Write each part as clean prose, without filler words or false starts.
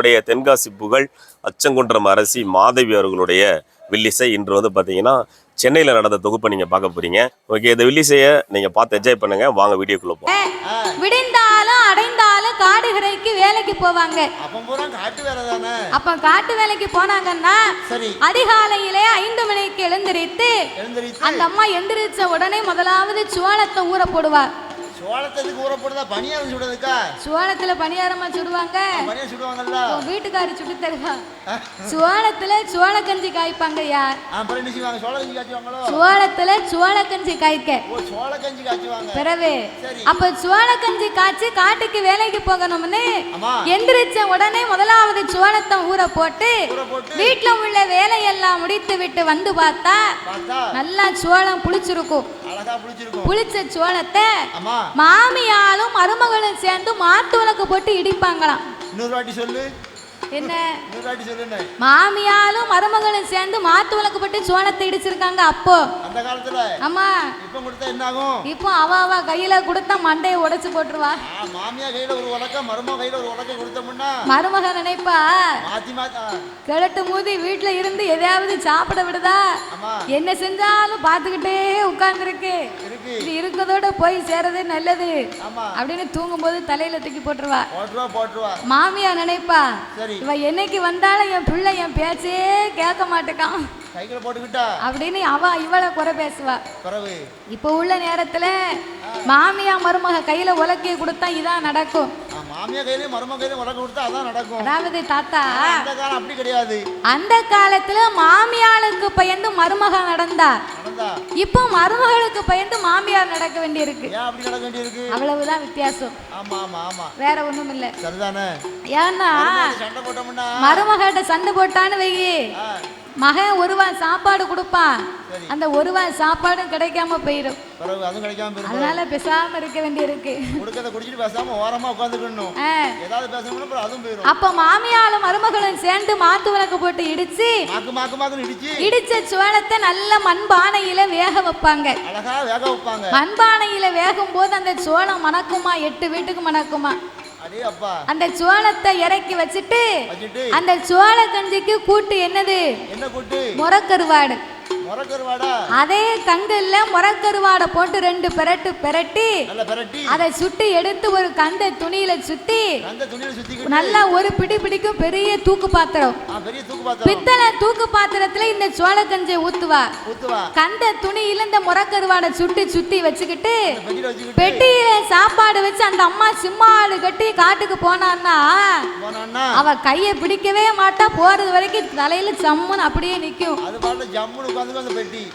உடைய தென்காசி புகழ் அச்சங்குன்றம் அரசி மாதவி அவர்களுடைய வில்லிசை இன்று வந்து பார்த்தீங்கன்னா சென்னையில் நடந்த தொகுப்பை நீங்கள் பார்க்க போறீங்க. ஓகே, இந்த வில்லிசையை நீங்கள் பார்த்து என்ஜாய் பண்ணுங்க. வாங்க வீடியோக்குள்ள போவோம். விடிந்தாலும் அடைந்தாலும் காடுகரைக்கு வேலைக்கு போவாங்க. அப்ப காட்டு வேலைக்கு போனாங்கன்னா அதிகாலையிலே 5 மணிக்கு எழுந்திரித்து அந்த அம்மா எந்திரிச்ச உடனே முதலாவது சோளத்தை ஊற போடுவார். சோளத்துக்கு ஊற போடுதா பணியாரம் சுடுறதுக்கா? சோளத்துல பணியாரமா சுடுவாங்க. பணியாரம் சுடுவாங்கல்ல, வீட்டுக்காரி சுட்டு தருவா. சோளத்துல சோளக்கஞ்சி காய்ப்பாங்க. யார் அப்புறம் என்ன செய்வாங்க? சோளக்கஞ்சி காய்ச்சுவாங்களோ? சோளத்துல சோளக்கஞ்சி காய்க்க. ஓ, சோளக்கஞ்சி காய்ச்சுவாங்க. பிறவே அப்ப சோளக்கஞ்சி காய்ச்சி காட்டுக்கு வேலைக்கு போகணும்னு எந்திரிச்ச உடனே முதலாவது சோளத்தை ஊற போட்டு வீட்டுல உள்ள வேலையெல்லாம் முடித்து விட்டு வந்து பார்த்தா நல்லா சோளம் புளிச்சிருக்கும். புளிச்ச சோளத்தை மாமியாலும் மருமகளும் சேர்ந்து மாத்து உலக்கு போட்டு இடிப்பாங்களாம். இன்னொரு வாட்டி சொல்லு. என்ன? மாமியாலும் மருமகளும் சேர்ந்து மாத்து உலக்கு போட்டு சோளத்தை இடிச்சிருக்காங்க. அப்போ அந்த காலத்துல. ஆமா. இப்ப கொடுத்தா என்ன ஆகும்? இப்போ அவ கையில கொடுத்தா மண்டையை உடைச்சு போட்டுருவா. மாமியா கையில ஒரு உலக்க, மருமக கையில ஒரு உலக்க கொடுத்தோம்னா மருமக நினைப்பா மாத்தி மாத்தி கிழட்டு மூதி வீட்டுல இருந்து எதையாவது சாப்பிட விடுதா? என்ன செஞ்சாலும் பாத்துக்கிட்டே உட்கார்ந்துருக்கு. இது இருக்கதோட போய் சேரதே நல்லது அப்படின்னு தூங்கும் போது தலையில தூக்கி போட்டுருவா. மாமியா நினைப்பா இவ என்னைக்கு வந்தாலும் என் பிள்ளை என் பேச்சே கேட்க மாட்டேக்கான் அப்படின்னு இவளை குறை பேசுவா. இப்ப உள்ள நேரத்துல மாமியா மருமக கையில உலக்கையை கொடுத்தா இதான் நடக்கும். மாமியா கையில மருமக கையில உலக்க கொடுத்தா அதான் நடக்கும். அதாவது தாத்தா அந்த காலம் அப்படி கிடையாது. அந்த காலத்துல மாமியாளுக்கு பயந்து மருமக நடந்தா, இப்போ மருமகளுக்கு பயந்து மாமியார் நடக்க வேண்டியிருக்கு. அப்படி நடக்க வேண்டியிருக்கு. அவ்வளவுதான் வித்தியாசம். ஆமா ஆமா ஆமா, வேற ஒண்ணும் இல்ல. சரிதானே? ஏன்னா சண்டை போட்டோம்னா மருமகிட்ட சண்டை போட்டான்னு வையி, மகன் ஒருவான் சாப்பாடு கொடுப்பான், அந்த ஒருவான் சாப்பாடும் கிடைக்காம போயிடும். அதனால பேசாம இருக்க வேண்டியிருக்கு. அப்ப மாமியாலும் மருமகளும் சேர்ந்து மாத்து விளக்கு போட்டு இடிச்சு இடிச்ச சோளத்தை நல்ல மண்பானையில வேக வைப்பாங்க. மண்பானையில வேகும் போது அந்த சோளம் மணக்குமா? 8 வீட்டுக்கு மணக்குமா? அந்த சோளத்தை இறக்கி வச்சுட்டு அந்த சோள கஞ்சிக்கு கூட்டு என்னது? முறக்கருவாடு. அதே கங்கல்ல முறக்கருவாடை போட்டு 2 பெரட்டு பெரட்டி அதை சுட்டி எடுத்து ஒரு கந்த துணியில சுத்தி நல்லா ஒரு பிடி பிடிக்கும் பெரிய தூக்கு பாத்திரம், பித்தளை தூக்கு பாத்திரத்துல இந்த சோள கஞ்சியை ஊத்துவா. கந்த துணியில இந்த முறக்கருவாடை சுட்டி சுத்தி வச்சுக்கிட்டு பெட்டியில சாப்பாடு வச்சு அந்த அம்மா சிம்மாடு கட்டி காட்டுக்கு போனான்னா அவ கைய பிடிக்கவே மாட்டா. போறது வரைக்கும் தலையில ஜம்முன்னு அப்படியே நிக்கும்.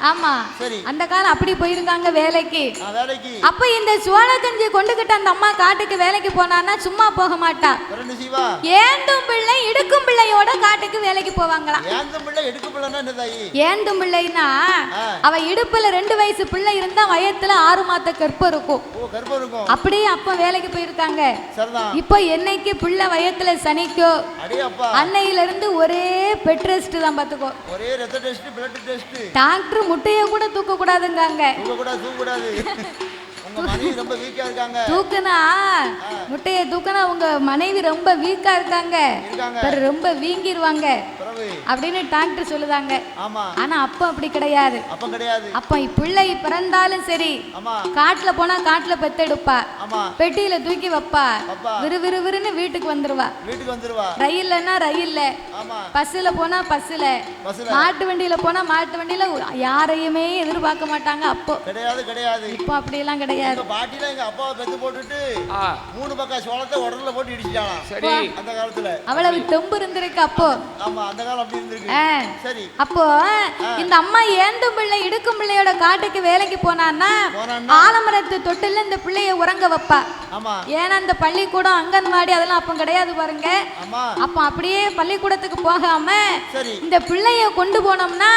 ஆமா, அந்த காலம் அப்படி போயிருக்காங்க வேலைக்கு. அப்ப இந்த சோள கஞ்சி கொண்டுகிட்டு அந்த அம்மா காட்டுக்கு வேலைக்கு போனான்னா சும்மா போக மாட்டா. ஏந்தும் பிள்ளை இடுக்கும் பிள்ளையோட காட்டுக்கு வேலைக்கு போவாங்களாம். ஏந்தும் பிள்ளைன்னா அவ இடுப்புல 2 வயசு பிள்ளை இருந்தா வயத்துல 6 மாத கற்பம் இருக்கும். அப்படியே அப்ப வேலைக்கு போயிருக்காங்க. இப்ப என்னைக்கு பிள்ளை வயத்துல சனிக்கோ அன்னையில இருந்து ஒரே பெட் ரெஸ்ட் தான். பாத்துக்கோ, டாக்டர் முட்டைய கூட தூக்க கூடாதுங்காங்க. தூக்குனா முட்டைய தூக்குனா உங்க மனைவி ரொம்ப வீக்கா இருக்காங்க, ரொம்ப வீங்கிருவாங்க அப்படின்னு டாக்டர் சொல்லுதாங்க. ஆனா அப்ப அப்படி கிடையாது. அப்ப பிள்ளை பிறந்தாலும் சரி காட்டுல போனா காட்டுல பெத்தெடுப்பா, பெட்டியில தூக்கி வைப்பா, விறுவிறுவிறுன்னு வீட்டுக்கு வந்துருவா. ரயில்லன்னா ரயில்ல, பஸ்ல போனா பஸ்ல, மாட்டு வண்டியில போனா மாட்டு வண்டியில யாரையுமே எதிர்பார்க்க மாட்டாங்க. அப்போ கிடையாது. இப்போ அப்படி எல்லாம் கிடையாது. பாட்டில எங்க அப்பாவை பெத்து போட்டுட்டு 3 பக்கம் சோளத்தை உடல்ல போட்டு இடிச்சிட்டாங்க. சரி, அந்த காலத்துல அவ்வளவு தெம்பு இருந்திருக்கு அப்போ. ஆமா, அந்த காலம் அப்படி இருந்திருக்கு. சரி, அப்போ இந்த அம்மா ஏந்தும் பிள்ளை இடுக்கும் பிள்ளையோட காட்டுக்கு வேலைக்கு போனான்னா ஆலமரத்து தொட்டில இந்த பிள்ளைய உறங்க வைப்பா. ஏன்னா இந்த பள்ளிக்கூடம் அங்கன்வாடி அதெல்லாம் அப்ப கிடையாது பாருங்க. அப்ப அப்படியே பள்ளிக்கூடத்துக்கு போகாம இந்த பிள்ளைய கொண்டு போனோம்னா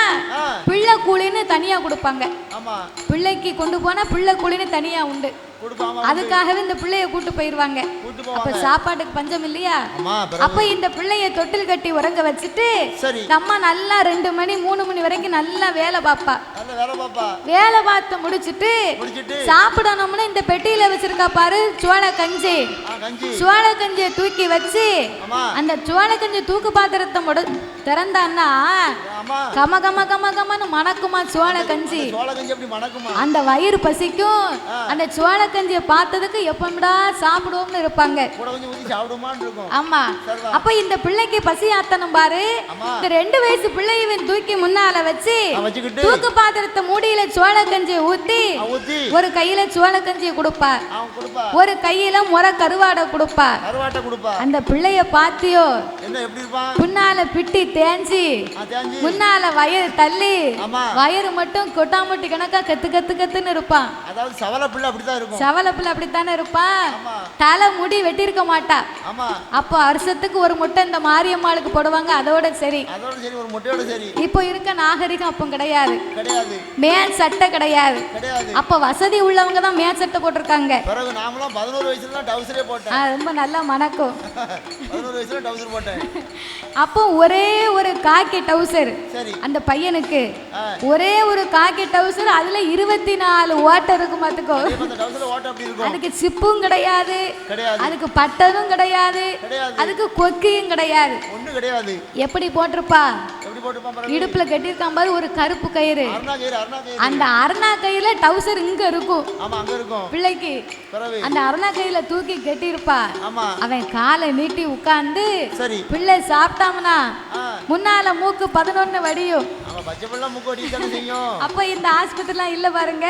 பிள்ளை கூலின்னு தனியா கொடுப்பாங்க. பிள்ளைக்கு கொண்டு போனா பிள்ளை கூலின்னு தனியா உண்டு. அதுக்காகவே இந்த பிள்ளைய கூட்டு போயிருவாங்க. அப்ப சாப்பாட்டுக்கு பஞ்சம் இல்லையா? அப்ப இந்த பிள்ளைய தொட்டில் கட்டி உறங்க வச்சுட்டு நம்ம நல்லா 2 மணி 3 மணி வரைக்கும் நல்லா வேலை பாப்பா. வேலை பார்த்து முடிச்சிட்டு சாப்பிடணும்னு இந்த பெட்டியில வச்சிருக்கா பாரு சோள கஞ்சி. சோள கஞ்சியை தூக்கி வச்சு அந்த சோள கஞ்சி தூக்கு பாத்திரத்தை திறந்தான்னா கம கம கம கமன்னு மணக்குமா சோள கஞ்சி. அந்த வயிறு பசிக்கும். அந்த சோள கஞ்சியை பார்த்ததுக்கு எப்படா சாப்பிடுவோம்னு இருப்பாங்க. ஆமா. அப்ப இந்த பிள்ளைக்கு பசி ஆத்தணும் பாரு. இந்த 2 வயசு பிள்ளையை தூக்கி முன்னால வச்சு தூக்கு பாத்திரத்தை மூடியில சோள கஞ்சியை ஊத்தி ஒரு கையில சோள கஞ்சியை கொடுப்பார், ஒரு கையில முறை கருவாடை கொடுப்பார். அந்த பிள்ளைய பாத்தியோ முன்னால பிட்டி தேஞ்சி முன்னால வயிறு தள்ளி வயிறு மட்டும் கொட்டாமட்டி கணக்கா கத்து கத்து கத்துன்னு இருப்பான். சவல பிள்ளை அப்படித்தானே இருப்பான். தலை முடி வெட்டி இருக்க மாட்டா. அப்போ வருஷத்துக்கு ஒரு முட்டை இந்த மாரியம்மாளுக்கு போடுவாங்க. அதோட சரி. இப்போ இருக்க நாகரிகம் அப்போ கிடையாது. மேல் சட்டை கிடையாது. அப்ப வசதி உள்ளவங்க தான் மேல் சட்டை போட்டிருக்காங்க. ரொம்ப நல்லா மணக்கும். அப்போ ஒரே ஒரு காக்கி டவுசர் அந்த பையனுக்கு, ஒரே ஒரு காக்கி டவுசர். அதுல 24 ஓட்டை இருக்கும் பாத்துக்கோ. அதுக்கு சிப்பும் கிடையாது, அதுக்கு பட்டனும் கிடையாது, அதுக்கு கொக்கியும் கிடையாது. எப்படி போட்டிருப்பா? இடுப்புல கட்டிருக்கான் பாரு ஒரு கருப்பு கயிறு. அந்த அருணா கயிறுல டவுசர் இங்க இருக்கும் பிள்ளைக்கு. அந்த அருணா கயிறுல தூக்கி கட்டிருப்பா. அவன் காலை நீட்டி உட்கார்ந்து பிள்ளை சாப்பிட்டாம்னா முன்னால மூக்கு 11 வடியும். அப்ப இந்த ஆஸ்பத்திரிலாம் இல்ல பாருங்க.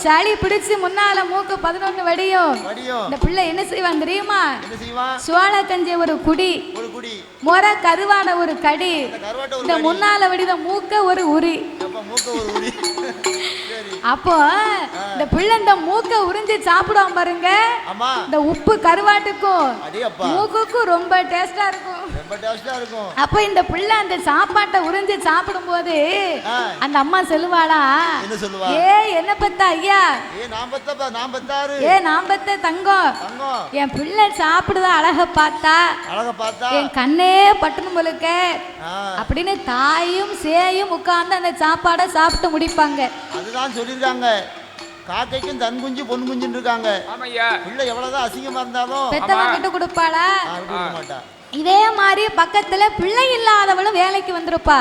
சளி பிடிச்சு முன்னால மூக்கு 11 வடியும். இந்த பிள்ளை என்ன செய்வான் தெரியுமா? சோள கஞ்சி ஒரு குடி, முறை கருவாட ஒரு கடி, இந்த முன்னால வடித மூக்க ஒரு உரி. அப்போ இந்த பிள்ளை இந்த மூக்க உறிஞ்சி சாப்பிடுவான் பாருங்க. இந்த உப்பு கருவாட்டுக்கும் மூக்குக்கும் ரொம்ப டேஸ்டா இருக்கும். அப்ப இந்த பிள்ளை அந்த சாப்பாட்டை உறிஞ்சி சாப்பிடும் போது அந்த அம்மா சொல்லுவாளா, ஏ என்ன பத்தா ஐயா, ஏ நான் பத்த தங்கம், என் பிள்ளை சாப்பிடுதா அழக பார்த்தா என் கண்ணே பட்டணும் போலுக்க அப்படின்னு தாயும் சேயும் உட்கார்ந்து அந்த சாப்பாடை சாப்பிட்டு முடிப்பாங்க. அதுதான் சொல்லிருக்காங்க. காக்கைக்கும் தன் குஞ்சு பொன் குஞ்சுன்னு இருக்காங்க. பிள்ளை எவ்வளவுதான் அசிங்கமா இருந்தாலும் பெத்தவங்க கிட்ட கொடுப்பாளா? இதே மாதிரி பக்கத்துல பிள்ளை இல்லாதவளும் வேலைக்கு வந்திருப்பா.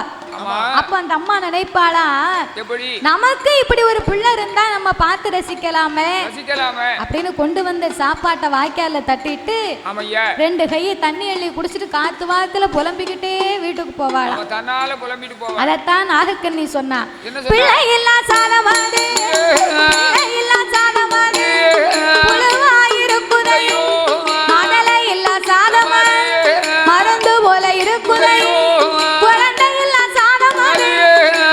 அப்ப அந்த அம்மா நினைப்பாளா, நமக்கு இப்படி ஒரு பிள்ளை இருந்தா நம்ம பார்த்து ரசிக்கலாமே அப்படின்னு கொண்டு வந்த சாப்பாட்டை வாய்க்கால தட்டிட்டு 2 கையை தண்ணி அள்ளி குடிச்சிட்டு காத்து வாத்துல புலம்பிக்கிட்டே வீட்டுக்கு போவாளாம். அதத்தான் நாகக்கண்ணி சொன்னா, பிள்ளை இல்லா சாதமாது இல்லா சாதமாது புழுவாயிருக்குதையோ மதலை இல்லா சாதமாது மருந்து போல இருக்குதையோ குழந்தை இல்லா சாதமாது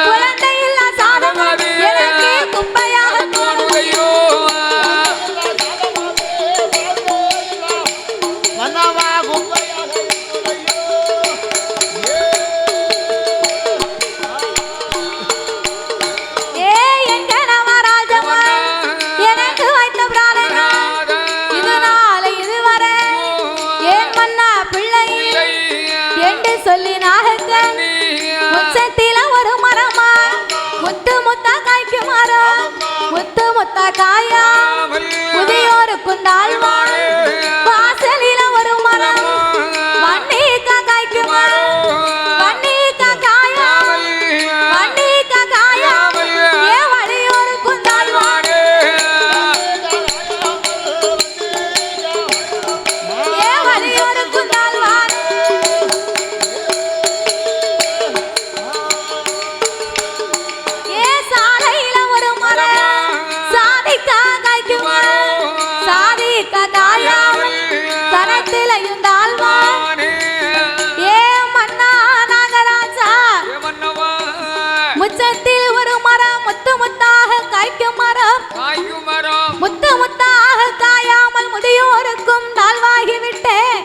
குழந்தை இல்லா சாதமாது எனக்கு குப்பையாக தோணுதையோ மன்னவா குப்பையாக ஏ எங்க நவராஜமா எனக்கு வைத்த பிராணனா இதனால இதுவரை ஏன் மன்னா பிள்ளை என்று சொல்லி நாகக்கன் உச்சத்தில ஒரு மரமா முத்து முத்தா காய்க்கு மரம் முத்து முத்தா காயா முதியோருக்கும் தாழ்வான் வாசலில ஒரு மரம் வன்னிக்கா காய்க்கு மரம் வன்னிக்கா காயா வன்னிக்கா காயா ஏ வழியோருக்கும் தாழ்வான் ஏ வழியோருக்கும் தாழ்வான் ஏ சாலையில ஒரு மரம் சாதிக்கா காய்க்கு மரம் சாதிக்கா காயா சரத்திலையும் தாழ்வான் ஏ மன்னா நாகராஜா முச்சத்தில் ஒரு மரம் முத்து முத்தாக காய்க்கும் மரம் முத்து முத்தாக காயாமல் முதியோருக்கும் தாழ்வாகிவிட்டேன்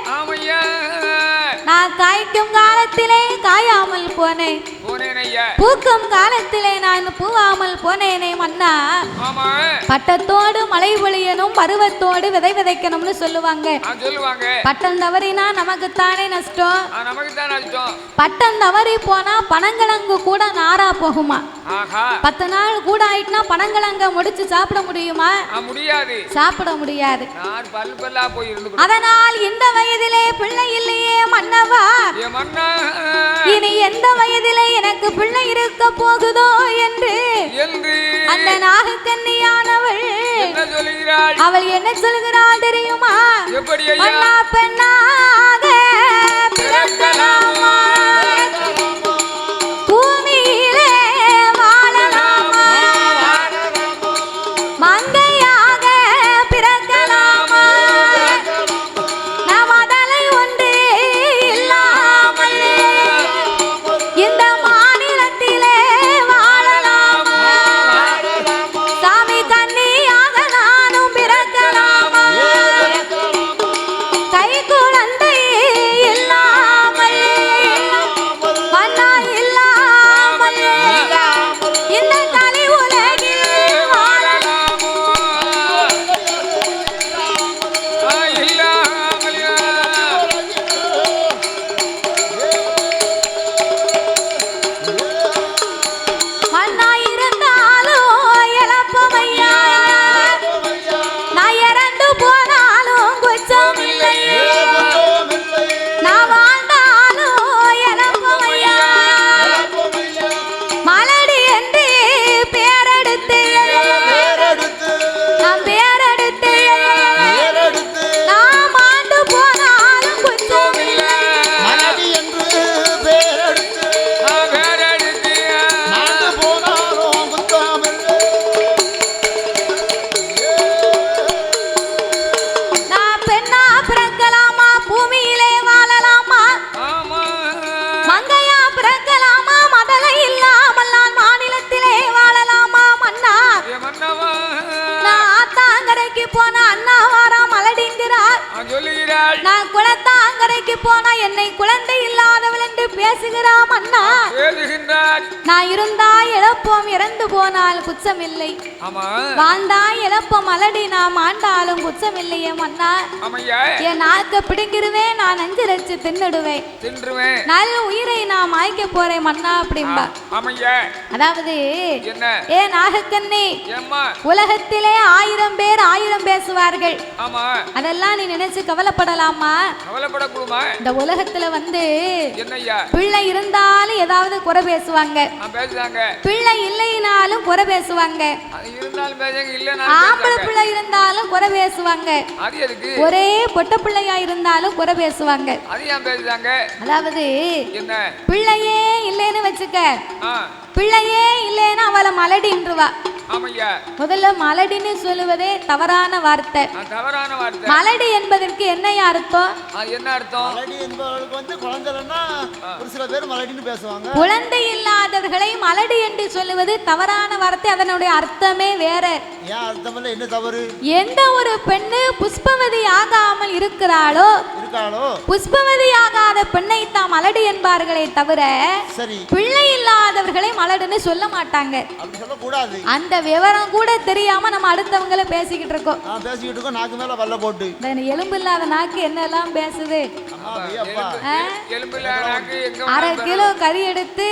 நான் காய்க்கும் காலத்திலே காயாமல் போனேன் பூக்கும் காலத்திலே நான் பூவாமல் போனேனே மன்னா. பட்டத்தோடு மழை பொழியணும், பருவத்தோடு விதை விதைக்கணும்னு சொல்லுவாங்க. பட்டம் தவறினா நமக்குத்தானே நஷ்டம். பட்டம் தவறி போனா பனங்கிழங்கு கூட நாரா போகுமா? 10 நாள் கூட ஆயிட்டுனா பனங்கிழங்க முடிச்சு சாப்பிட முடியுமா? முடியாது, சாப்பிட முடியாது. அதனால் இந்த வயதிலே பிள்ளை இல்லையே மன்னவா, இனி எந்த வயதிலே எனக்கு பிள்ளை இருக்க போகுதோ என்று அந்த நாகக்கன்னியானவள் அவள் என்ன சொல்கிறாள் தெரியுமா? மன்னா பெண்ணாக பிறக்கலாமா, பூமியிலே வாழலாமா, மங்கையாக பிறக்கலாமா, நாம் அதலை ஒன்று இல்லாமல் இந்த மாநிலத்திலே வாழலாமா, சாமி கன்னியாக நானும் பிறக்கலாமா, கை குழந்தை இல்லாமல் மன்னா இல்லாமல் இந்த கலி உலகில் வாழலாமா. மன்னா இருந்தாலும் இழப்பமையா, நான் இறந்து போனாலும் குற்றம் இல்லை, நான் வாழ்ந்தாலும் இழப்பமையா, மலடி என்று பேரெடுத்து நான் பேரெடுத்து நான் மாண்டு போனாலும் குற்றம் இல்லை. மனைவி என்று பேரெடுத்து நாடு போனாலும் குத்தமில்லை. நான் பெண்ணா பிறக்கலாமா, பூமியிலே வாழலாமா, மங்கையா பிறக்கலாமா, மதலை இல்லாமல் நான் மாநிலத்திலே வாழலாமா மன்னா. நான் ஆத்தாங்கரைக்கு போன அண்ணா வாரா மலடிங்கிறார், நான் குளத்தாங்கரைக்கு போனா என்னை குழந்தை இல்லாதவள் என்று பேசுகிறான் மன்னா. நான் இருந்தா இழப்போம், இறந்து போனால் குச்சமில்லை, வாழ்ந்தா இழப்போம், மலடி நாம் ஆண்டாலும் குச்சமில்லையே மன்னா. என் நாக்க பிடிங்கிருவேன், நான் நஞ்சு ரச்சு தின்னுடுவேன், நல்ல உயிரை நான் மாய்க்க போறேன் மன்னா அப்படின்பா. அதாவது ஏ நாகக்கண்ணி, உலகத்திலே 1000 பேர் 1000 பேசுவார்கள், அதெல்லாம் நீ நினைச்சு கவலைப்படலாமா? இந்த உலகத்துல வந்து பிள்ளை இருந்தாலும் ஏதாவது குறை பேசுவாங்க, பிள்ளை இல்லைனாலும் குறை பேசுவாங்க, ஆம்பளை பிள்ளை இருந்தாலும் குறை பேசுவாங்க, ஒரே பொட்ட பிள்ளையா இருந்தாலும் குறை பேசுவாங்க. அதாவது பிள்ளையே இல்லைன்னு வச்சுக்க, பிள்ளையே இல்லைன்னா அவளை மலடின்றுவா. முதல்ல மலடின்னு சொல்லுவதே தவறான வார்த்தை. மலடி என்பதற்கு என்ன அர்த்தம்? மலடி என்பவர்களுக்கு வந்து குழந்தைன்னா ஒரு சில பேர் மலடின்னு பேசுவாங்க. குழந்தை இல்லாதவர்களை மலடி என்று சொல்லுவது தவறான வார்த்தை, அதனுடைய அர்த்தமே வேற. ஏன் அர்த்தம் இல்ல, என்ன தவறு? எந்த ஒரு பெண்ணு புஷ்பவதி ஆகாமல் இருக்கிறாளோ, புஷ்பவதி ஆகாத பெண்ணை தான் மலடி என்பார்களே தவிர பிள்ளை இல்லாதவர்களை மலடுன்னு சொல்ல மாட்டாங்க. அந்த விவரம் கூட தெரியாம நம்ம அடுத்தவங்களை பேசிக்கிட்டு இருக்கோம். நாக்கு மேல வல்ல போட்டு எலும்பு இல்லாத நாக்கு என்னெல்லாம் பேசுது. 1/2 கிலோ கறி எடுத்து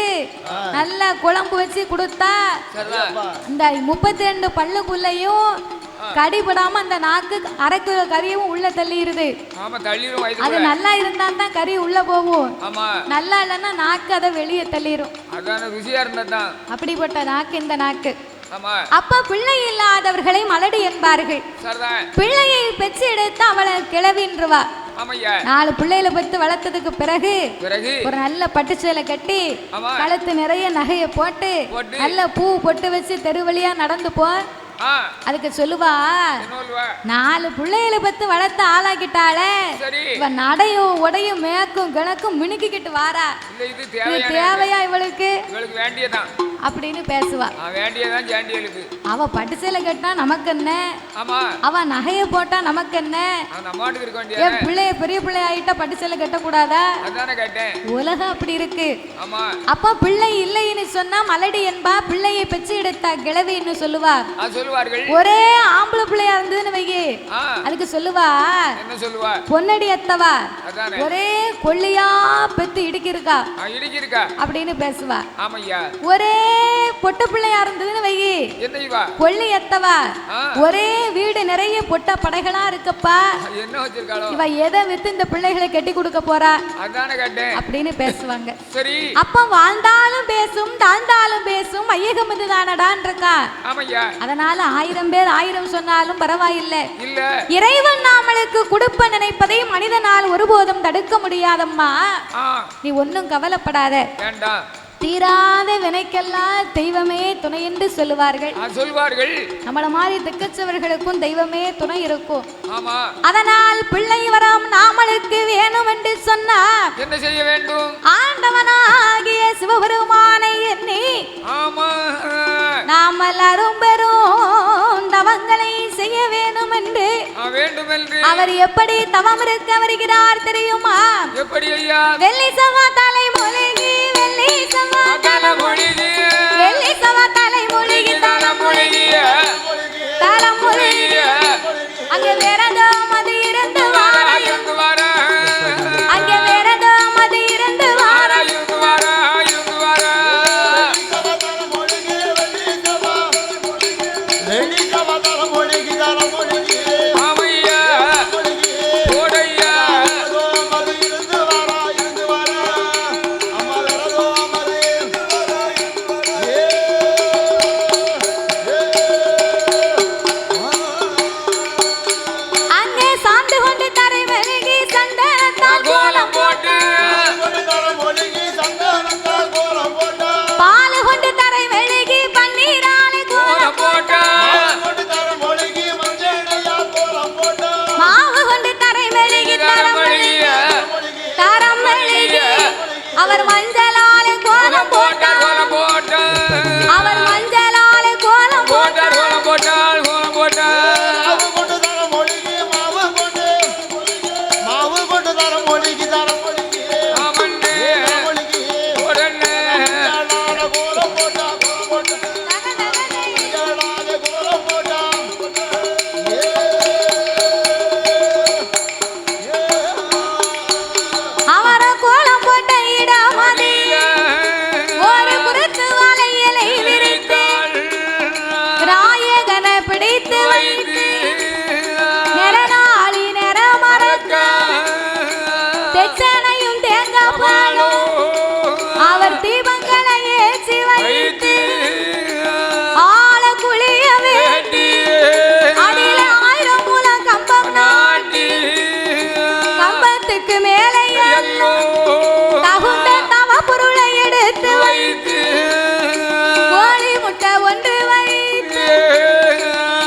நல்லா குழம்பு வச்சு கொடுத்தா இந்த 32 பல்லுக்குள்ளையும் கடிபடாம அந்த நாக்கு 1/2 கிலோ கறியும் உள்ள தள்ளிடுது. அது நல்லா இருந்தா தான் கறி உள்ள போகும், நல்லா இல்லைன்னா நாக்கு அதை வெளியே தள்ளிடும். அப்படிப்பட்ட நாக்கு இந்த நாக்கு. அப்ப பிள்ளை இல்லாதவர்களை மலடி என்பார்கள். பிள்ளையை பெற்று எடுத்து அவளை கிளவின்றுவா. 4 பிள்ளைகளை பெற்று வளர்த்ததுக்கு பிறகு ஒரு நல்ல பட்டு சேலை கட்டி கழுத்து நிறைய நகையை போட்டு நல்ல பூ பொட்டு வச்சு தெரு வழியா நடந்து போ. அதுக்கு சொல்லுவா, 4 பிள்ளைகளை பத்து வளர்த்து ஆளாக்கிட்டாளே, இவன் நடையும் உடையும் மேக்கும் கிழக்கும் மினுக்கிட்டு வாரா, இது தேவையா இவளுக்கு? அப்படின்னு பேசுவா. வேண்டியதான் ஜாண்டியலுக்கு. அவ பட்டு சேலை கட்டினா நமக்கு என்ன, அவ நகைய போட்டா நமக்கு என்ன, என் பிள்ளைய பெரிய பிள்ளை ஆயிட்டா பட்டு சேலை கட்டக்கூடாதா? உலகம் அப்படி இருக்கு. அப்ப பிள்ளை இல்லைன்னு சொன்னா மலடி என்பா, பிள்ளையை பெற்று எடுத்தா கிழவின்னு சொல்லுவா. ஒரே ஆம்பளை பிள்ளையா இருந்ததுன்னு வையே, அதுக்கு சொல்லுவா பொன்னடி அத்தவா, ஒரே கொள்ளையா பெத்து இடிக்கிருக்கா அப்படின்னு பேசுவா. ஒரே பொட்ட பிள்ளையா இருந்ததுன்னு வையே, கொள்ளி எத்தவா, ஒரே வீடு நிறைய பொட்ட படைகளா இருக்கப்பா, இவ எதை வித்து இந்த பிள்ளைகளை கட்டி கொடுக்க போறா அப்படின்னு பேசுவாங்க. அப்ப வாழ்ந்தாலும் பேசும் தாழ்ந்தாலும் பேசும் ஐயகம் இதுதானடான் இருக்கா. அதனால 1000 பேர் 1000 சொன்னாலும் பரவாயில்லை, இறைவன் நாமளுக்கு கொடுப்ப நினைப்பதை மனிதனால் ஒருபோதும் தடுக்க முடியாதம்மா. நீ ஒன்னும் கவலைப்படாத. தீராத வினைக்கெல்லாம் தெய்வமே துணை என்று சொல்லுவார்கள். நம்மள மாதிரி திக்கச்சவர்களுக்கும் தெய்வமே துணை இருக்கும். அதனால் பிள்ளை வரம் நாமளுக்கு வேணும் என்று சொன்னா என்ன செய்ய வேண்டும்? ஆண்டவனாகிய சிவபெருமானை எண்ணி நாம் எல்லாரும் பெரும் தவங்களை செய்ய வேண்டும் என்று அவர் எப்படி தவம் இருக்க வருகிறார் தெரியுமா? வெள்ளி செவ்வா தலை மூழ்கி, வெள்ளி செவ்வா தலை மூழ்கி, வெள்ளி செவ்வா தலை மூழ்கி, தலை மூழ்கி, தலை மூழ்கி, அங்கே விரதம் அது இருந்து வார, அங்கே விரதம் அது இருந்து வார, அவர் மஞ்சளால கோலம் போட்டார், அவர் மஞ்சளால கோலம் போட்டார், அவர் தீபங்களை ஏற்றி வைத்து ஆள குளிய வேண்டி அதில 1000 மூலம் கம்பம் நாட்டி கம்பத்துக்கு மேலே தகுந்த தவ பொருளை எடுத்து வைத்து கோழி முட்டை ஒன்று வைத்து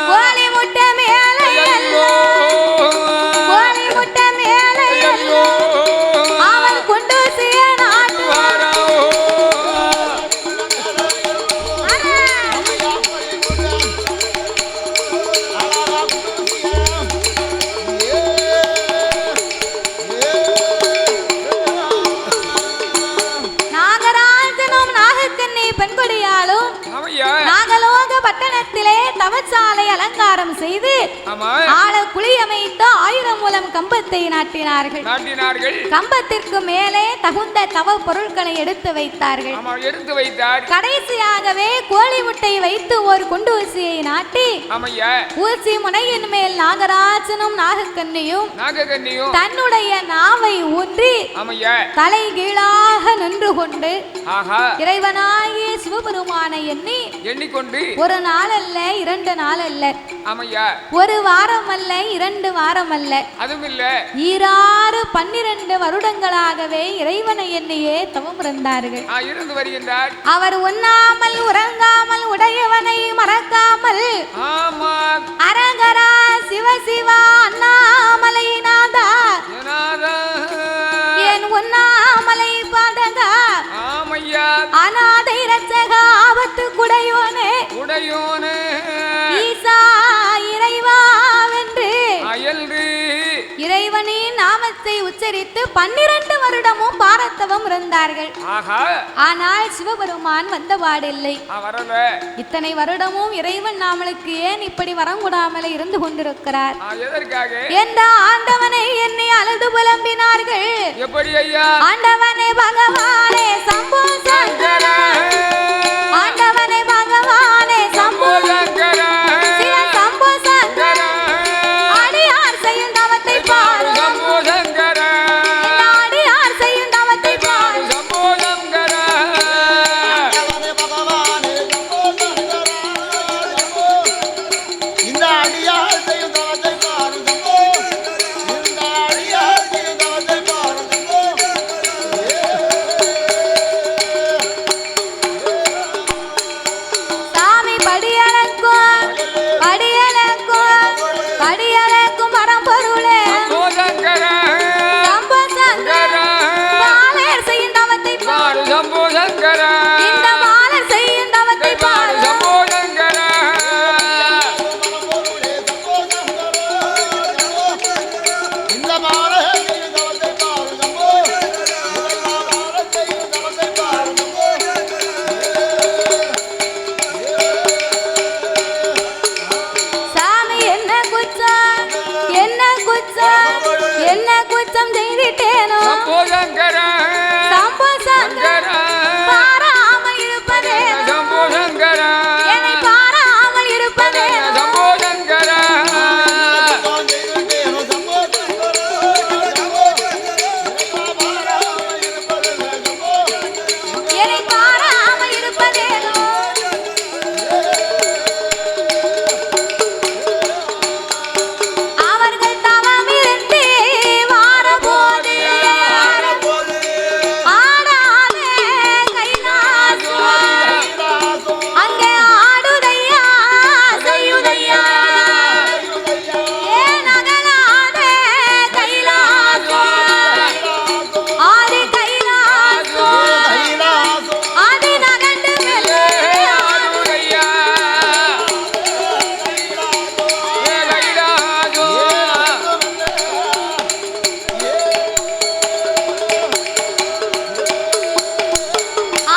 கோழி முட்டை மேலே கோழி முட்டை மேலே அவன் கொண்டு நாகலோக பட்டணத்திலே தவச்சாலை அலங்காரம் செய்து ஆள குளியமைத்து 1000 மூலம் கம்பத்தை நாட்டினார்கள். கம்பத்திற்கு மேலே தகுந்த தவ பொருட்களை எடுத்து வைத்தார்கள். கடைசியாகவே கோழி முட்டை வைத்து ஒரு குண்டு ஊசியை நாட்டி ஊசி முனையின் மேல் நாகராஜனும் நாகக்கன்னியும் தன்னுடைய நாவை ஊன்றி தலை கீழாக நின்று கொண்டு இறைவனாகிய சிவபெருமானை எண்ணிக்கொண்டு ஒரு நாள் அல்ல 2 நாள் அல்ல, ஒரு வாரம் அல்ல 2 வாரம் அல்ல, ஈராறு 12 வருடங்களாகவே இறைவனை எண்ணியே தவம் இருந்தார்கள். அவர் உண்ணாமல் உறங்காமல் உடையவனை மறக்காமல் அரகரா சிவசிவா அண்ணாமலை நாதா என் உண்ணாமலை பாதகா அநாதை ரட்சகா உச்சரித்து 12 வருடமும் பாரத்தவம் இருந்தார்கள். ஆஹா. ஆனால் சிவபெருமான் வந்தபாடில்லை. வரல. இத்தனை வருடமும் இறைவன் நாமளுக்கு ஏன் இப்படி வரங்கூடாமலே இருந்து கொண்டிருக்கிறார்? எதற்காக? என்ற ஆண்டவனை என்னை அழுது புலம்பினார்கள். எப்படி ஐயா? ஆண்டவனே பகவானே சம்போ சங்கர, ஆண்டவனே பகவானே சம்போ சங்கர, சிவ சம்போ சங்கர, அடியார் செய்யும் தவத்தை பாரு சம்போ சங்கர, அடியார் செய்யும் தவத்தை பாரு சம்போ சங்கர, பகவானே சம்போ சங்கர, இந்த அடியார் செய்யும் தவத்தை பாரு சம்போ, இந்த அடியார் செய்யும் தவத்தை பாரு சம்போ. சாமி படியலக்கும் படியலக்கும் படியலக்கும் பரம்பொருளே சம்போ சங்கர, சம்போ சங்கர, மாலர் செய்யும் தவத்தை பாரு சம்போ சங்கர, இந்த மாலர் செய்யும் தவத்தை பாரு சம்போ சங்கர, இந்த மாலை செய்யும் தவத்தை பாரு சம்போ, இந்த மாலை செய்யும் தவத்தை பாரு சம்போ. சாமி என்ன குற்றம் என்ன குற்றம் என்ன குற்றம் செய்துட்டேனோ சம்போ சங்கர, சம்போ சங்கர, பாராமல் இருப்பதே சம்போ சங்கர, என்னை பாராமல் இருப்பதே சம்போ சங்கர, என்னை பாராமல் இருப்பதே அவர்கள் தவம் இருந்து வாரபோது ஆடாதே கைலாசம் அங்கே ஆடுதையா செய்யுதையா ஏன் அகலாதே கைலாசம் ஆதி கைலாசம் ஆதி நகண்டு மெல்லே ஆடுதையா, கைலாசோ,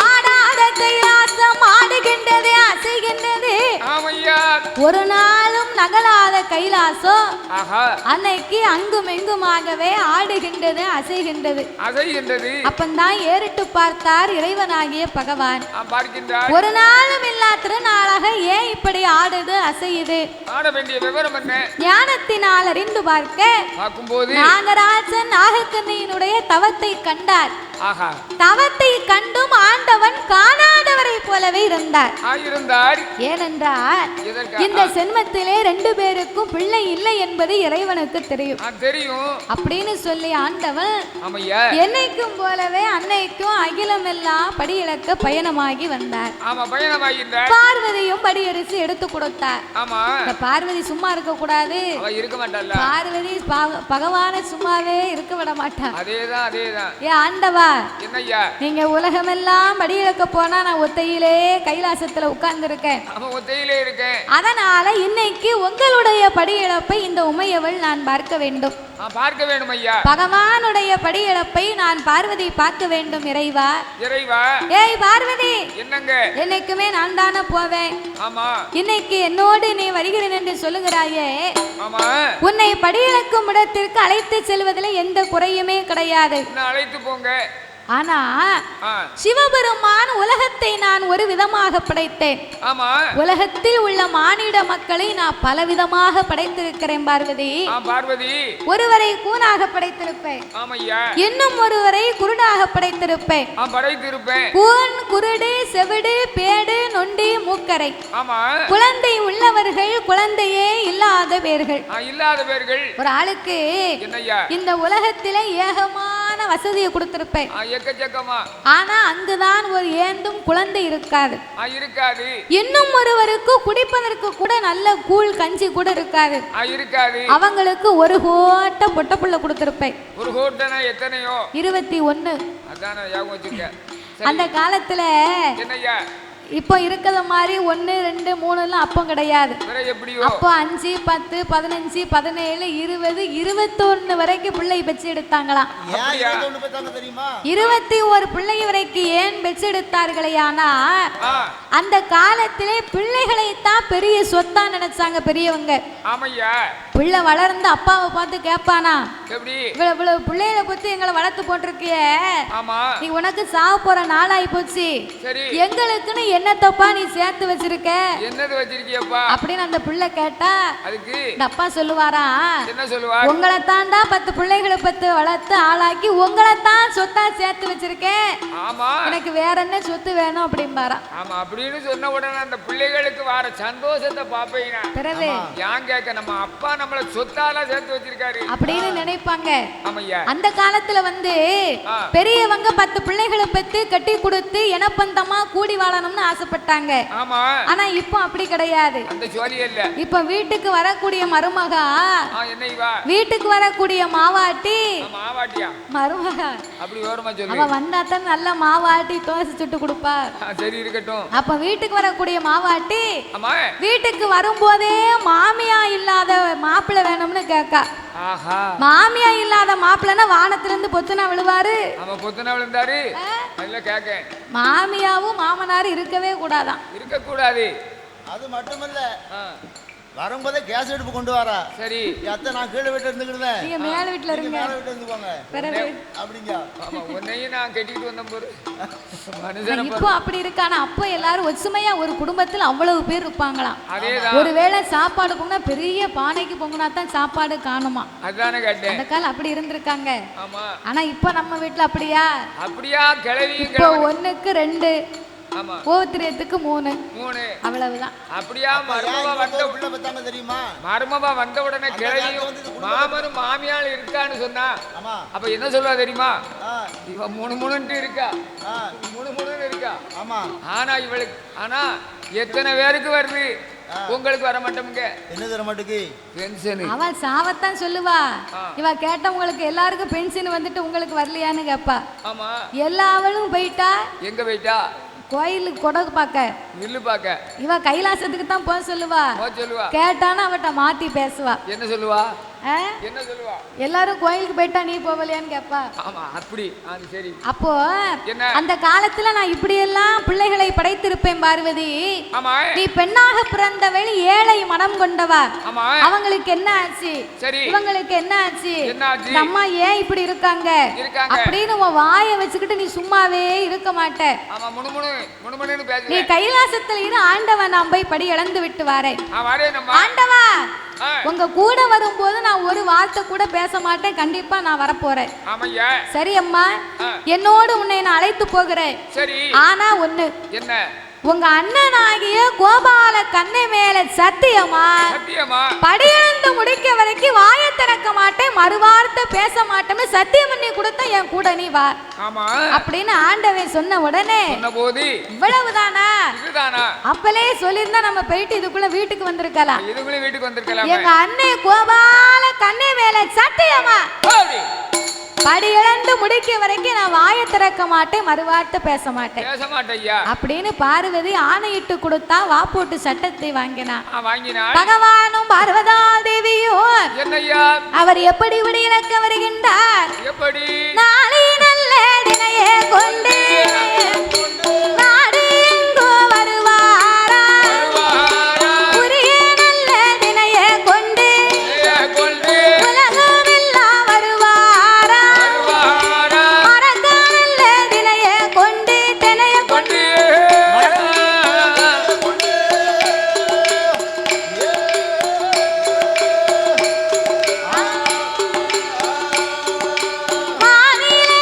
ஆடாத கைலாசம் ஆடுகின்றது அசைகின்றது. ஆமையா. ஒரு நாளும் நகலாத கைலாசம் ஆஹா. அன்னைக்கு அங்கும் எங்குமாகவே ஆடுகின்றது அசைகின்றது. அசைகின்றது. அப்பந்தான் ஏறிட்டு பார்த்தார் இறைவனாகிய பகவான். பார்க்கின்றார். ஒரு நாளும் இல்லா திருநாளாக ஏன் இப்படி ஆடுது அசையுது? ஆட வேண்டிய விவரம் என்ன? ஞானத்தினால் அறிந்து பார்க்க பார்க்கும்போது நாகராஜன் நாகக்கண்ணியினுடைய தவத்தை கண்டார். ஆஹா. தவத்தை கண்டும் ஆண்டவன் காணாதவரை போலவே இருந்தார். இருந்தார். ஏனென்றால் எதற்காக? இந்த சென்மத்திலே 2 பேருக்கும் பிள்ளை இல்லை என்பது இறைவனுக்கு தெரியும். தெரியும் அப்படின்னு சொல்லி ஆண்டவன் ஆமையா என்னைக்கும் போலவே அன்னைக்கும் அகிலமெல்லாம் படியிழக்க பயணமாகி வந்தார். ஆமா, பயணமாகின்றார். பார்வதியும் படியரிசி எடுத்து கொடுத்தார். ஆமா. இந்த பார்வதி சும்மா இருக்க கூடாது. அவ இருக்க மாட்டாள. பார்வதி பகவானை சும்மாவே இருக்க விட மாட்டா. அதேதான் அதேதான். ஏ ஆண்டவா, என்னய்யா? நீங்க உலகமெல்லாம் படியிழக்க போனா நான் ஒத்தையிலே கைலாசத்துல உட்கார்ந்து இருக்கேன். அவன் ஒத்தையிலே இருக்கேன். அதனால இன்னைக்கு உங்களுடைய படியிழப்பை இந்த உமையவள் நான் பார்க்க வேண்டும். பார்க்க வேண்டும் ஐயா. பகவானுடைய படியிழப்பை நான் பார்வதி பார்க்க வேண்டும். இறைவா இறைவா. ஏய் பார்வதி, என்னங்க? என்னைக்குமே நான் தானே போவேன். ஆமா. இன்னைக்கு என்னோடு நீ வருகிறேன் என்று சொல்லுகிறாயே. ஆமா. உன்னை படியிழக்கும் இடத்திற்கு அழைத்து செல்வதில் எந்த குறையுமே கிடையாது. அழைத்து போங்க. ஆனா சிவபெருமான் உலகத்தை நான் ஒரு விதமாக படைத்தேன். ஆமா. உலகத்தில் உள்ள மானிட மக்களை நான் பல விதமாக படைத்திருக்கிறேன் பார்வதி. பார்வதி. ஒருவரை கூனாக படைத்திருப்பேன். ஆமையா. இன்னும் ஒருவரை குருடாக படைத்திருப்பேன். படைத்திருப்பேன். கூன், குருடு, செவிடு, பேடு, நொண்டி, மூக்கரை. ஆமா. குழந்தை உள்ளவர்கள், குழந்தையே இல்லாதவர்கள். இல்லாதவர்கள். ஒரு ஆளுக்கு இந்த உலகத்திலே ஏகமான வசதியை கொடுத்திருப்பேன். ஆனா அங்குதான் ஒரு ஏந்தும் குழந்தை இருக்காது. இன்னும் ஒருவருக்கு குடிப்பதற்கு கூட நல்ல கூழ் கஞ்சி கூட இருக்காது. அவங்களுக்கு ஒரு கோட்டை பொட்டப்புள்ள கொடுத்திருப்பேன். ஒரு கோட்டனா எத்தனையோ? 21. அந்த காலத்துல இப்போ இருக்கிற மாதிரி 1 2 3 அப்பம் கிடையாது. எப்படியோ அப்போ 5 10 15 17 20 21 வரைக்கும் பிள்ளை பெற்று எடுத்தாங்களாம். 21 பிள்ளை வரைக்கும் ஏன் பெற்று எடுத்தார்களேயானா அந்த காலத்திலே பிள்ளைகளை தான் பெரிய சொத்தா நினைச்சாங்க பெரியவங்க. ஆமையா பிள்ளை வளர்ந்து அப்பாவை பார்த்து கேட்பானா, எப்படி இவ்வளவு பிள்ளைகளை பத்தி எங்களை வளர்த்து போட்டிருக்கிய, ஆமா நீ உனக்கு சாவு போற நாளாயி போச்சு, சரி எங்களுக்குன்னு என்னத்தப்பா நீ சேர்த்து வச்சிருக்க, என்னது வச்சிருக்கியப்பா அப்படின்னு அந்த பிள்ளை கேட்டா அதுக்கு இந்த அப்பா சொல்லுவாரா, என்ன சொல்லுவார், உங்களை தாண்டா 10 பிள்ளைகளை பத்து வளர்த்து ஆளாக்கி உங்களை தான் சொத்தா சேர்த்து வச்சிருக்கேன், ஆமா எனக்கு வேற என்ன சொத்து வேணும் அப்படிம்பாரா. ஆமா அப்படின்னு சொன்ன உடனே அந்த பிள்ளைகளுக்கு வர சந்தோஷத்தை பாப்பீங்க. பிறகு ஏன் கேட்க நம்ம அப்பா நம்மள சொத்தால சேர்த்து வச்சிருக்காரு அப்படின்னு நினைப்பாங்க. ஆமையா அந்த காலத்துல வந்து பெரியவங்க 10 பிள்ளைகளை பத்தி கட்டி கொடுத்து இனப்பந்தமா கூடி வாழணும்னு ஆசைப்பட்டாங்க. ஆமா ஆனா இப்போ அப்படி கிடையாது. அந்த ஜோலி இல்ல. இப்ப வீட்டுக்கு வரக்கூடிய மருமகா, என்ன இவா வீட்டுக்கு வரக்கூடிய மாவாட்டி, மாவாட்டியா மருமகா அப்படி ஓரமா சொல்லு, அவ வந்தா தான் நல்ல மாவாட்டி தோசை சுட்டு கொடுப்பா. சரி இருக்கட்டும். அப்ப வீட்டுக்கு வரக்கூடிய மாவாட்டி ஆமா வீட்டுக்கு வரும்போதே மாமியா இல்லாத மாப்பிள்ளை வேணும்னு கேட்கா. ஆஹா மாமியா இல்லாத மாப்பிள்ளைன்னா வானத்துல இருந்து பொத்துனா விழுவாரு. அவன் பொத்துனா விழுந்தாரு. இல்ல கேக்க மாமியாவும் மாமனாரும் இருக்கவே கூடாதான். இருக்க கூடாது. அது மட்டுமல்ல வரும்போதே கேஸ் அடுப்பு கொண்டு வரா. சரி அத்தை நான் கீழே வீட்டுல இருந்துக்கிடுவேன், நீங்க மேல வீட்டுல இருங்க, மேல வீட்டுல இருந்துக்கோங்க அப்படிங்க. ஆமா உன்னையும் நான் கட்டிட்டு வந்த போது மனுஷன இப்போ அப்படி இருக்கானா. அப்போ எல்லாரும் ஒற்றுமையா ஒரு குடும்பத்துல அவ்வளவு பேர் இருப்பாங்களாம். அதேதான். ஒருவேளை சாப்பாடு பொங்கினா பெரிய பானைக்கு பொங்கினா தான் சாப்பாடு காணுமா. அதானே கேட்டேன். அந்த காலம் அப்படி இருந்திருக்காங்க. ஆமா ஆனா இப்ப நம்ம வீட்டுல அப்படியா? அப்படியா கிளவியும் இப்போ 1க்கு 2, ஆமா ஓத்திரியத்துக்கு 3 அவ்வளவுதான். அப்படியா மருமவா வந்த உள்ள பத்தாங்க தெரியுமா? மருமவா வந்த உடனே கிளவியும் மாமனும் மாமியாள் இருக்கான்னு சொன்னா ஆமா அப்ப என்ன சொல்லுவா தெரியுமா? இவ முணுமுணுன்ட்டு இருக்கா, முணுமுணுன்னு இருக்கா. ஆமா ஆனா இவளுக்கு ஆனா எத்தனை பேருக்கு வருது, உங்களுக்கு வர மாட்டோம்ங்க. என்ன தர மாட்டேங்குது? பென்ஷன். அவ சாவத்தான் சொல்லுவா. இவ கேட்டவங்களுக்கு எல்லாருக்கும் பென்ஷன் வந்துட்டு உங்களுக்கு வரலையான்னு கேப்பா. ஆமா எல்லா அவளும் போயிட்டா. எங்க போயிட்டா? கோயிலுக்கு கொடகு பார்க்க, நில்லு பார்க்க. இவ கைலாசத்துக்கு தான் போக சொல்லுவா. சொல்லுவா. கேட்டானா அவட்ட மாத்தி பேசுவா. என்ன சொல்லுவா? என்ன சொல்லுவா? எல்லாரும் கோயிலுக்கு போயிட்டா நீ போகலையான்னு கேப்பா. ஆமா அப்படி. அது சரி. அப்போ அந்த காலத்துல நான் இப்படி எல்லாம் பிள்ளைகளை படைத்திருப்பேன் பார்வதி. ஆமா நீ பெண்ணாக பிறந்தவள் ஏழை மனம் கொண்டவா. ஆமா அவங்களுக்கு என்ன ஆச்சு, சரி இவங்களுக்கு என்ன ஆச்சு, என்ன ஆச்சு, அம்மா ஏன் இப்படி இருக்காங்க அப்படின்னு உன் வாயை வச்சுக்கிட்டு நீ சும்மாவே இருக்க மாட்ட. ஆமா முணுமுணு முணுமுணுன்னு பேசுற. நீ கைலாசத்துல இரு, ஆண்டவன் நான் போய் படி இழந்து விட்டு வரேன். ஆண்டவா உங்க கூட வரும்போது நான் ஒரு வார்த்தை கூட பேச மாட்டேன், கண்டிப்பா நான் வரப்போறேன். சரி அம்மா, என்னோடு உன்னை நான் அழைத்து போகிறேன். சரி ஆனா ஒண்ணு, என்ன? உங்க அண்ணனாகிய கோபால கண்ணை மேல சத்தியமா படியிழந்து முடிக்க வரைக்கும் வாயை திறக்க மாட்டேன், மறுவார்த்தை பேச மாட்டேன்னு சத்தியம் பண்ணி கொடுத்தா என் கூட நீ வா அப்படின்னு ஆண்டவன் சொன்ன உடனே இவ்வளவுதானா? அப்பலே சொல்லியிருந்தா நம்ம போயிட்டு இதுக்குள்ள வீட்டுக்கு வந்திருக்கலாம். எங்க அண்ணன் கோபால கண்ணை மேல சத்தியமா படி இழந்து முடிக்க வரைக்கும் நான் வாயை திறக்க மாட்டேன், மறுவார்த்தை பேச மாட்டேன் அப்படின்னு பார்வதி ஆணையிட்டு கொடுத்தா. வா போட்டு சட்டத்தை வாங்கினா. பகவானும் பார்வதா தேவியும் அவர் எப்படி விடியிறக்க வருகின்றார், நாளை நல்ல தினையே கொண்டு நாடு எங்கோ வருவாரா, உரிய நல்ல தினையே கொண்டு உலகம் எல்லாம் வருவாரா, மறக்க நல்ல தினையே கொண்டு தினைய கொண்டு வானிலே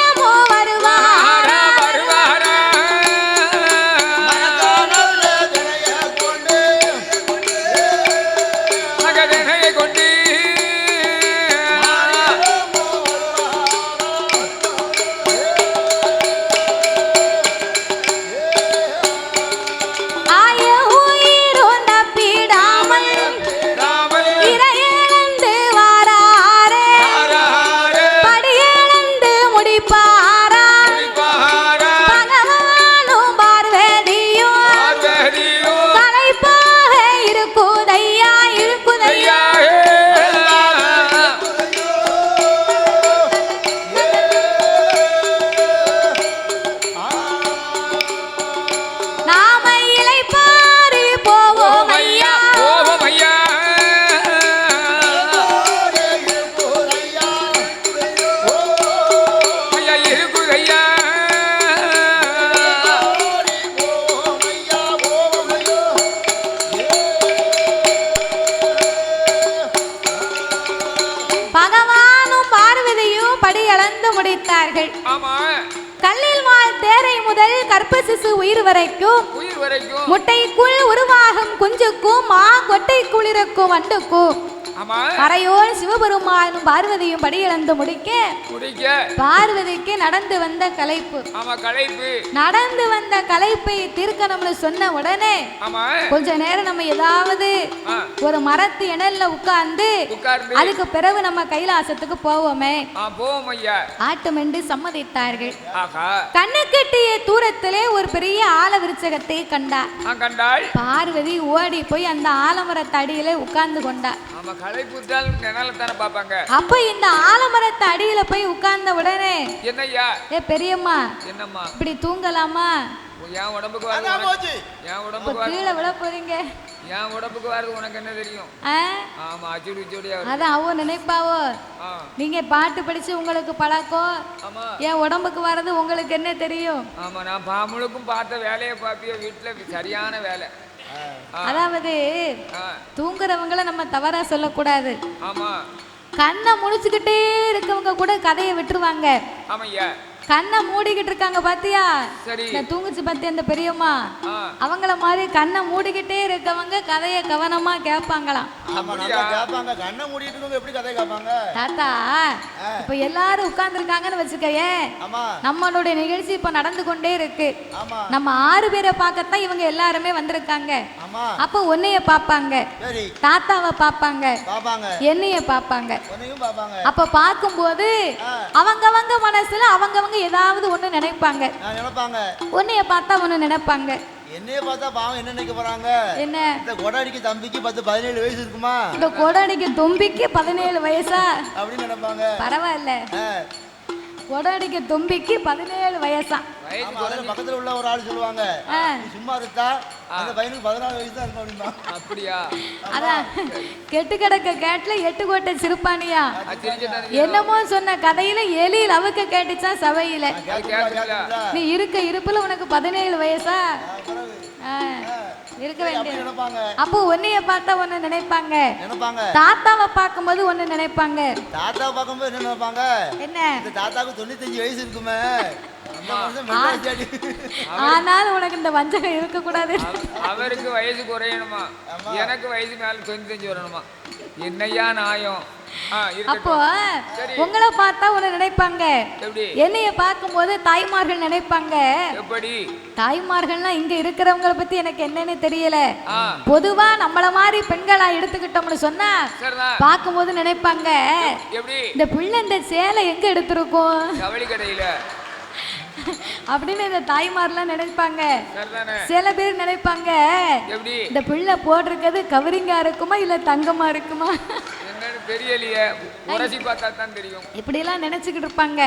கர்ப்ப சிசு உயிர் வரைக்கும் முட்டைக்குள் உருவாகும் குஞ்சுக்கும் மா கொட்டைக்குள் இருக்கும் வண்டுக்கும் கரையோடு சிவபெருமானும் பார்வதியும் படியிழந்து முடிக்க பார்வதிக்கு நடந்து வந்த களைப்பு நடந்து வந்த களைப்பை தீர்க்கணும்னு சொன்ன உடனே கொஞ்ச நேரம் நம்ம ஏதாவது ஒரு மரத்து இணல்ல உட்கார்ந்து அதுக்கு பிறகு நம்ம கைலாசத்துக்கு போவோமே ஆட்டமென்று சம்மதித்தார்கள். கண்ணு கட்டிய தூரத்திலே ஒரு பெரிய ஆல விருச்சகத்தை கண்டாள். பார்வதி ஓடி போய் அந்த ஆலமரத்தடியில உட்கார்ந்து கொண்டார். அப்ப இந்த ஆலமரத்து அடியில போய் உட்கார்ந்த உடனே என்னய்யா ஏ பெரியம்மா என்னம்மா இப்படி தூங்கலாமா? என் உடம்புக்கு கீழே விழ போறீங்க. என் உடம்புக்கு வரது உனக்கு என்ன தெரியும்? ஆமா அதான் அவ நினைப்பாவோ நீங்க பாட்டு படிச்சு உங்களுக்கு பழக்கம், என் உடம்புக்கு வர்றது உங்களுக்கு என்ன தெரியும்? ஆமா நான் பாமுழுக்கும் பார்த்த வேலையை பார்ப்பிய வீட்டுல சரியான வேலை. அதாவது தூங்குறவங்கள நம்ம தவறா சொல்லக்கூடாது. கண்ணை முடிச்சுக்கிட்டே இருக்கவங்க கூட கதையை விட்டுருவாங்க. கண்ணை மூடிக்கிட்டு இருக்காங்க பாத்தியா, தூங்குச்சு பாத்தியா அந்த பெரியம்மா, அவங்கள மாதிரி கண்ணை மூடிக்கிட்டே இருக்கவங்க கதையை கவனமா கேட்பாங்களாம். தாத்தா இப்ப எல்லாரும் உட்கார்ந்து இருக்காங்கன்னு வச்சுக்கயே, நம்மளுடைய நிகழ்ச்சி இப்ப நடந்து கொண்டே இருக்கு. நம்ம 6 பேரை பார்க்கத்தான் இவங்க எல்லாருமே வந்திருக்காங்க. அப்ப உன்னைய பாப்பாங்க, தாத்தாவை பாப்பாங்க, என்னைய பாப்பாங்க. அப்ப பார்க்கும்போது அவங்கவங்க மனசுல அவங்கவங்க ஏதாவது ஒண்ணு நினைப்பாங்க. உன்னைய பார்த்தா ஒண்ணு நினைப்பாங்க. என்னைய பார்த்தா பாவம் என்ன நினைக்க போறாங்க? என்ன இந்த கொடாடிக்கு தம்பிக்கு 17 வயசு இருக்குமா? இந்த கொடாடிக்கு தொம்பிக்கு 17 வயசா அப்படின்னு நினைப்பாங்க. பரவாயில்ல, கொடாடிக்கு தொம்பிக்கு 17 வயசா? பக்கத்துல உள்ள ஒரு ஆள் சொல்லுவாங்க, சும்மா இருந்தா அந்த பையனுக்கு 14 வயசு தான் இருக்கும் அப்படின்னா. அப்படியா? அதான் கெட்டு கிடக்க கேட்ல 8 கோட்டை சிறுப்பானியா என்னமோ சொன்ன கதையில எலியில் அவுக்க கேட்டுச்சா சபையில. நீ இருக்க இருப்புல உனக்கு 17 வயசா இருக்க வேண்டிய. அப்போ உன்னைய பார்த்தா ஒண்ணு நினைப்பாங்க, தாத்தாவை பார்க்கும்போது ஒண்ணு நினைப்பாங்க. தாத்தாவை பார்க்கும்போது என்ன நினைப்பாங்க? என்ன தாத்தாவுக்கு 95 வயசு இருக்குமே, ஆனாலும் உனக்கு இந்த வஞ்சகம் இருக்க கூடாது. அவருக்கு வயசு குறையணுமா, எனக்கு வயசு மேல 95 வரணுமா? என்னையா நியாயம்? அப்போ உங்களை பார்த்தா உன்னை நினைப்பாங்க, என்னைய பார்க்கும்போது தாய்மார்கள் நினைப்பாங்க. தாய்மார்கள்னா இங்க இருக்கிறவங்களை பத்தி எனக்கு என்னன்னு தெரியல, பொதுவா நம்மள மாதிரி பெண்களா எடுத்துக்கிட்டோம்னு சொன்னா பார்க்கும்போது நினைப்பாங்க, இந்த பிள்ளை இந்த சேலை எங்க எடுத்திருக்கோம் அப்படின்னு இந்த தாய்மார்லாம் நினைப்பாங்க. சில பேர் நினைப்பாங்க, இந்த பிள்ளை போட்டிருக்கிறது கவரிங்கா இருக்குமா இல்ல தங்கமா இருக்குமா தெரியலையே, உரசி பார்த்தா தான் தெரியும். இப்படி எல்லாம் நினைச்சுக்கிட்டு இருப்பாங்க.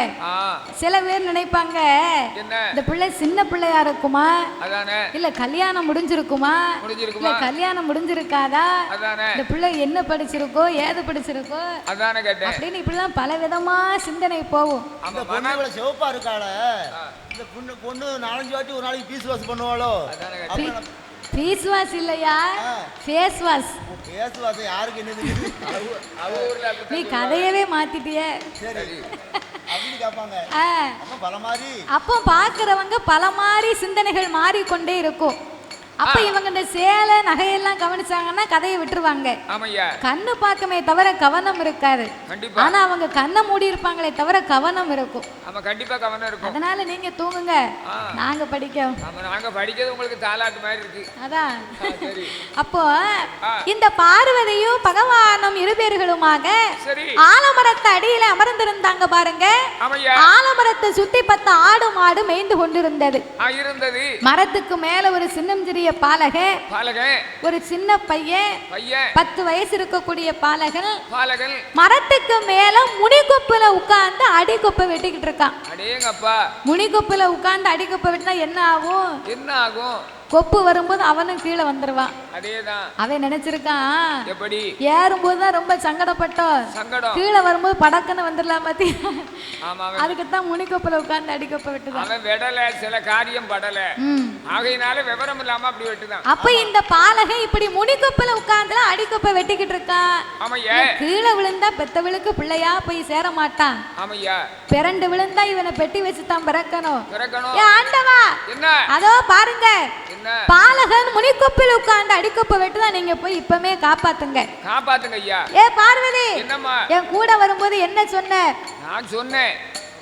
சில பேர் நினைப்பாங்க, இந்த பிள்ளை சின்ன பிள்ளையா இருக்குமா இல்ல கல்யாணம் முடிஞ்சிருக்குமா இல்ல கல்யாணம் முடிஞ்சிருக்காதா, இந்த பிள்ளை என்ன படிச்சிருக்கோ ஏது படிச்சிருக்கோ அப்படின்னு இப்படி எல்லாம் பல விதமா சிந்தனை போகும். சிவப்பா இருக்காள இந்த பொண்ணு 4-5 வாட்டி ஒரு நாளைக்கு பீஸ் வாஷ் பண்ணுவாளோ? ஃபேஸ் வாஷ் இல்லையா, ஃபேஸ் வாஷ். ஃபேஸ் வாஷ் யாருக்கு என்ன தெரியுது? நீ கதையவே மாத்திட்டியே. அப்படி கேட்பாங்க. அப்போ பார்க்கிறவங்க பல மாதிரி சிந்தனைகள் மாறிக்கொண்டே இருக்கும். அப்ப இவங்க இந்த சேலை நகையெல்லாம் கவனிச்சாங்கன்னா கதையை விட்டுருவாங்க. கண்ணு பார்க்கமே தவிர கவனம் இருக்காது. ஆனா அவங்க கண்ணை மூடி இருப்பாங்களே தவிர கவனம் இருக்கும். அதனால நீங்க தூங்குங்க, நாங்க படிக்கிறது உங்களுக்கு தாலாட்டு மாதிரி இருக்கு. அதான் அப்போ இந்த பார்வதியும் பகவானும் இருபேர்களுமாக ஆலமரத்து அடியில அமர்ந்திருந்தாங்க பாருங்க. ஆலமரத்தை சுத்தி 10 ஆடு மாடு மேய்ந்து கொண்டிருந்தது. மரத்துக்கு மேல ஒரு சின்னஞ்சிறிய பாலகன், ஒரு சின்ன பையன் 10 வயசு இருக்கக்கூடிய பாலகன் மரத்துக்கு மேல முனிகொப்புல உட்கார்ந்து அடிக்கொப்பை வெட்டிக்கிட்டு இருக்கான். முனிகொப்புல உட்கார்ந்து அடிக்கொப்பை வெட்டினா என்ன ஆகும்? கொப்பு வரும்போது அவனும் கீழே வந்துருவான். அவன் நினைச்சிருக்கான் ஏறும்போது தான் ரொம்ப சங்கடப்பட்டோம், கீழே வரும்போது படக்குன்னு வந்துடலாம் பாத்தி. அதுக்குத்தான் முனிக்கொப்புல உட்கார்ந்து அடிக்கொப்பை வெட்டுதான். சில காரியம் படல, ஆகையினால விவரம் இல்லாம அப்படி வெட்டுதான். அப்ப இந்த பாலகன் இப்படி முனிக்கொப்புல உட்கார்ந்து அடிக்கொப்பை வெட்டிக்கிட்டு இருக்கான். கீழே விழுந்தா பெத்தவளுக்கு பிள்ளையா போய் சேர மாட்டான், பிறண்டு விழுந்தா இவனை பெட்டி வச்சுதான் பிறக்கணும். ஆண்டவா என்ன அதோ பாருங்க, என்ன பாலகன் முனிக்கொப்பில் உட்கார்ந்து அடிக்கொப்ப வெட்டுதான். நீங்க போய் இப்பமே காப்பாத்துங்க. காப்பாத்துங்க ஐயா. ஏ பார்வதி, என்னம்மா? என் கூட வரும்போது என்ன சொன்ன? நான் சொன்னேன்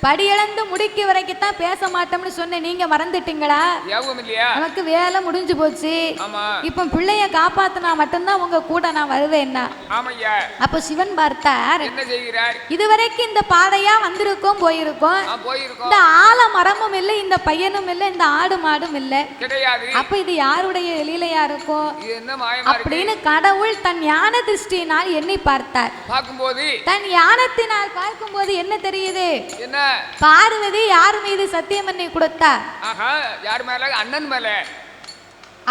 படியிழந்து முடிக்க வரைக்கும் தான் பேச மாட்டோம்னு சொன்னேன். நீங்க மறந்துட்டீங்களா? யாவும் இல்லையா? நமக்கு வேலை முடிஞ்சு போச்சு. ஆமா. இப்ப பிள்ளைய காப்பாத்தினா மட்டும்தான் உங்க கூட நான் வருவேன்னா. ஆமையா. அப்போ சிவன் பார்த்தார், என்ன செய்கிறார்? இதுவரைக்கும் இந்த பாதையா வந்திருக்கோம் போயிருக்கோம். போயிருக்கோம். இந்த ஆல மரமும் இல்லை, இந்த பையனும் இல்லை, இந்த ஆடு மாடும் இல்லை, கிடையாது. அப்ப இது யாருடைய லீலையா இருக்கும் இது என்ன மாயமா அப்படின்னு கடவுள் தன் ஞான திருஷ்டியினால் எண்ணி பார்த்தார். பார்க்கும்போது தன் ஞானத்தினால் பார்க்கும்போது என்ன தெரியுது? என்ன? பார்வதி யார் மீது சத்தியம் பண்ணி கொடுத்தா? ஆஹா, யார் மேல? அண்ணன் மேல.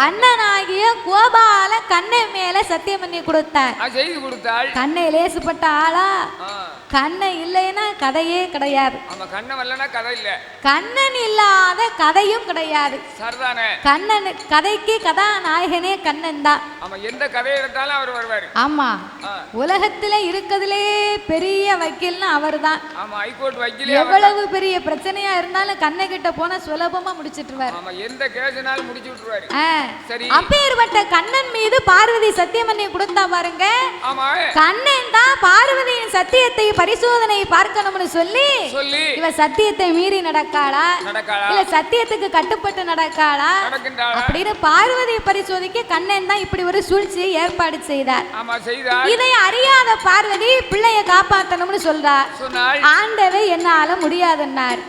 அண்ணனாகிய கோபால கண்ணன் மேல சத்தியம் பண்ணி கொடுத்தார். செய்து கொடுத்தாள். கண்ணை லேசுப்பட்ட ஆளா? கண்ணை இல்லைன்னா கதையே கிடையாது. ஆமா, கண்ணன் வரலனா கதை இல்ல. கண்ணன் இல்லாத கதையும் கிடையாது. சரிதானே? கண்ணன் கதைக்கு கதாநாயகனே கண்ணன் தான். ஆமா, எந்த கதையை எடுத்தாலும் அவர் வருவாரு. ஆமா, உலகத்திலே இருக்கிறதுலே பெரிய வக்கீல்னா அவர்தான். ஆமா, ஹைகோர்ட் வக்கீல். எவ்வளவு பெரிய பிரச்சனையா இருந்தாலும் கண்ணை கிட்ட போனா சுலபமா முடிச்சிட்டுருவாரு. ஆமா, எந்த கேஸ்னாலும் முடிச்சு விட்டுருவாரு. சரி, அப்பேற்பட்ட கண்ணன் மீது பார்வதி சத்தியம் பண்ணி கொடுத்தா பாருங்க. ஆமா, கண்ணன் தான் பார்வதியின் சத்தியத்தை பரிசோதனை பார்க்கணும்னு சொல்லி இவ சத்தியத்தை மீறி நடக்காளா இல்ல சத்தியத்துக்கு கட்டுப்பட்டு நடக்காளா அப்படின்னு பார்வதியை பரிசோதிக்க கண்ணன் தான் இப்படி ஒரு சூழ்ச்சியை ஏற்பாடு செய்தார். இதை அறியாத பார்வதி பிள்ளைய காப்பாற்றணும்னு சொல்றார். ஆண்டவே என்னால முடியாதுன்னார்.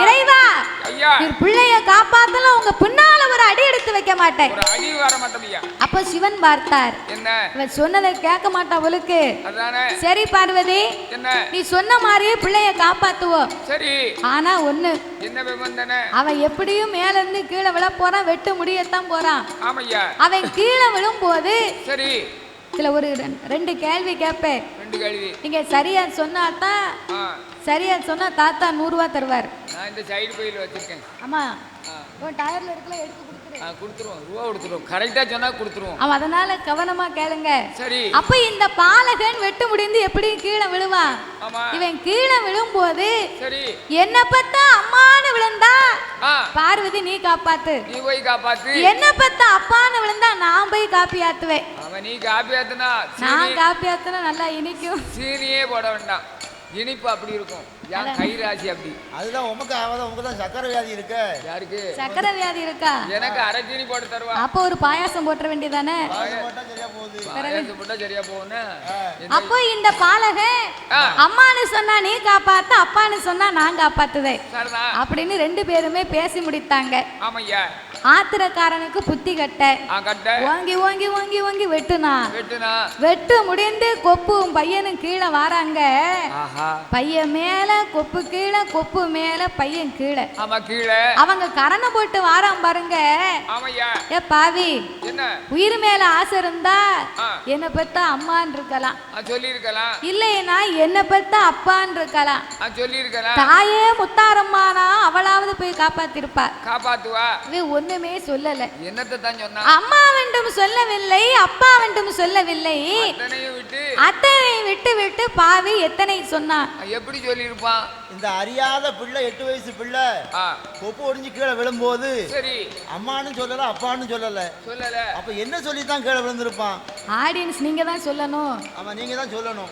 இறைவா, பிள்ளைய காப்பாத்தல உங்க பின்னால ஒரு அடி எடுத்து வைக்க மாட்டேன். அப்ப சிவன் பார்த்தார், இவன் சொன்னதை கேட்க மாட்டாவளுக்கு. சரி பார்வதி, நீ சொன்ன மாதிரியே பிள்ளைய காப்பாத்துவோம். சரி, ஆனா ஒண்ணு, அவன் எப்படியும் மேல இருந்து கீழே விழ போறான், வெட்டு முடியத்தான் போறான். அவன் கீழே விழும் போது சரி சில ஒரு 2 கேள்வி கேட்பேன். நீங்க சரியா சொன்னாதான், சரியா சொன்னா தாத்தா 100 ரூபா தருவார். இந்த சைடு பையில வச்சிருக்கேன். ஆமா, டயர்ல இருக்கல எடுத்து கொடுத்துருவோம். ரூபா கொடுத்துருவோம். கரெக்டா சொன்னா கொடுத்துருவோம். அவன் அதனால கவனமா கேளுங்க. சரி. அப்ப இந்த பாலகன் வெட்டு முடிந்து எப்படி கீழே விழுவான்? இவன் கீழே விழும்போது சரி என்ன பத்தா அம்மான்னு விழுந்தா பார்வதி நீ காப்பாத்து, நீ போய் காப்பாத்து. என்ன பத்தா அப்பான்னு விழுந்தா நான் போய் காப்பி ஆத்துவேன். அவன் நீ காப்பி ஆத்துனா நான் காப்பி ஆத்துனா நல்லா இனிக்கும். சீனியே போட வேண்டாம், இனிப்பு அப்படி இருக்கும். கை ராசி அப்படி. அதுதான் உமக்கு ஆகாத, உமக்கு தான் சக்கரை வியாதி இருக்கு. யாருக்கு சக்கரை வியாதி இருக்கா? எனக்கு அரை சீனி போட்டு தருவா. அப்ப ஒரு பாயாசம் போட்டுற வேண்டியதானே. போட்டா சரியா போகுது. பாயாசம் போட்டா சரியா போகும்னா. அப்போ இந்த பாலகன் அம்மான்னு சொன்னா நீ காப்பாத்து, அப்பான்னு சொன்னா நான் காப்பாத்துவேன் அப்படின்னு 2 பேருமே பேசி முடித்தாங்க. ஆமையா. ஆத்திரக்காரனுக்கு புத்தி கட்ட ஓங்கி ஓங்கி ஓங்கி ஓங்கி வெட்டுனா. வெட்டு முடிந்து கொப்பும் பையனும் கீழே வாராங்க. பையன் மேல கொப்பு கீழே, கொப்பு மேல பையன் கீழே. அவங்க கரணை போட்டு வாராம் பாருங்க. ஏ பாவி, உயிர் மேல ஆசை இருந்தா என்ன பத்தா அம்மான்னு இருக்கலாம், இல்லைன்னா என்ன பத்தா அப்பான்னு இருக்கலாம். தாயே முத்தாரம்மானா அவளாவது போய் காப்பாத்திருப்பா. காப்பாத்துவா. ஒண்ணுமே சொல்லல. அம்மா வேண்டும் சொல்லவில்லை, அப்பா வேண்டும் சொல்லவில்லை. அத்தனை விட்டு விட்டு பாவி எத்தனை சொன்னா எப்படி சொல்லிருப்பான்? இந்த அறியாத பிள்ளை 8 வயசு பிள்ளை கொப்பு ஒடிஞ்சு கீழே விழும்போது சரி அம்மான்னு சொல்லல, அப்பான்னு சொல்லல. அப்ப என்ன சொல்லித்தான் கீழே விழுந்திருப்பான்? ஆடியன்ஸ் நீங்க தான் சொல்லணும். ஆமா, நீங்க தான் சொல்லணும்.